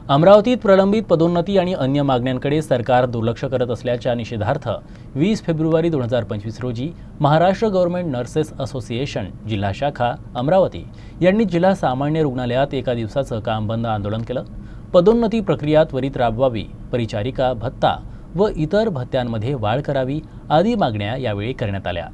अमरावतीत प्रलंबित पदोन्नती आणि अन्य मागण्यांकडे सरकार दुर्लक्ष करत असल्याच्या निषेधार्थ 20 फेब्रुवारी 2025 रोजी महाराष्ट्र गव्हर्नमेंट नर्सेस असोसिएशन जिल्हा शाखा अमरावती यांनी जिल्हा सामान्य रुग्णालयात एका दिवसाचं काम बंद आंदोलन केलं। पदोन्नती प्रक्रिया त्वरित राबवावी, परिचारिका भत्ता व इतर भत्त्यांमध्ये वाढ करावी आदी मागण्या यावेळी करण्यात आल्या।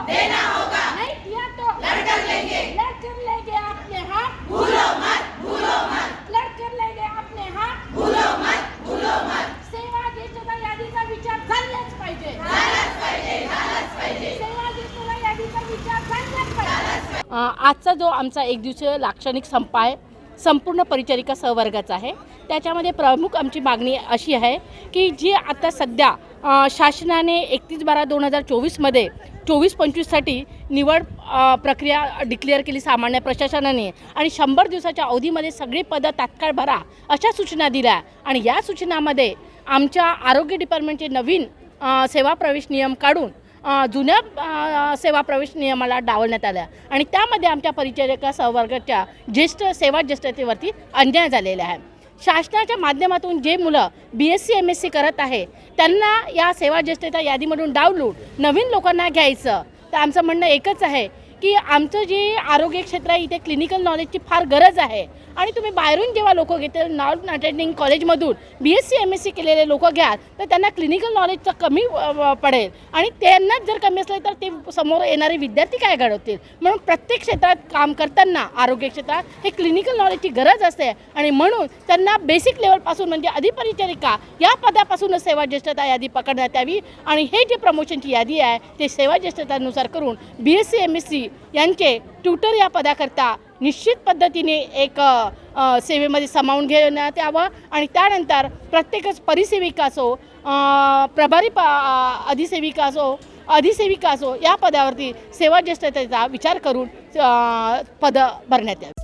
देना होगा, नहीं दिया तो लड़कर लेंगे अपने हाथ, भूलो मत, लड़कर लेंगे अपने हाथ, भूलो मत। सेवा ज्येष्ठता यादीचा विचार झालाच पाहिजे, सेवा ज्येष्ठता यादीचा विचार झालाच पाहिजे। आजचा जो आमचा एक दिवसीय लाक्षणिक संप आहे संपूर्ण परिचारिका सहवर्गाचा आहे। त्याच्यामध्ये प्रमुख आमची मागणी अशी आहे की जी आता सध्या शासनाने 31/12/2024 मध्ये 24-25 साठी निवड प्रक्रिया डिक्लेअर केली सामान्य प्रशासनाने आणि 100 दिवसाच्या अवधीमध्ये सगळी पदं तात्काळ भरा अशा सूचना दिल्या आणि या सूचनामध्ये आमच्या आरोग्य डिपार्टमेंटचे नवीन सेवा प्रवेश नियम काढून जुन्या सेवा प्रवेश नियमाला डावलण्यात आल्या आणि त्यामध्ये आमच्या परिचारिका सहवर्गाच्या सेवा ज्येष्ठतेवरती अन्याय झालेला आहे। शासनाच्या माध्यमातून जे मुलं BSc MSc करत आहे त्यांना या सेवा ज्येष्ठता यादीमधून डावलून नवीन लोकांना घ्यायचं। तर आमचं म्हणणं एकच आहे की आमचं जे आरोग्य क्षेत्र आहे इथे क्लिनिकल नॉलेजची फार गरज आहे आणि तुम्ही बाहेरून जेव्हा लोक घेते नॉन अटेंडिंग कॉलेजमधून BSc MSc केलेले लोक घ्या तर त्यांना क्लिनिकल नॉलेजचं कमी पडेल आणि त्यांनाच जर कमी असले तर ते समोर येणारे विद्यार्थी काय घडवतील। म्हणून प्रत्येक क्षेत्रात काम करताना आरोग्य क्षेत्रात हे क्लिनिकल नॉलेजची गरज असते आणि म्हणून त्यांना बेसिक लेवलपासून म्हणजे अधिपरिचारिका या पदापासूनच सेवा ज्येष्ठता यादी पकडण्यात यावी आणि हे जे प्रमोशनची यादी आहे ते सेवा ज्येष्ठतानुसार करून BSc MSc यांचे ट्युटर या पदाकरता निश्चित पद्धतीने एक सेवेमध्ये सामावून घेण्यात यावं आणि त्यानंतर प्रत्येकच परिसेविका असो प्रभारी अधिसेविका असो या पदावरती सेवा ज्येष्ठतेचा विचार करून पद भरण्यात यावे।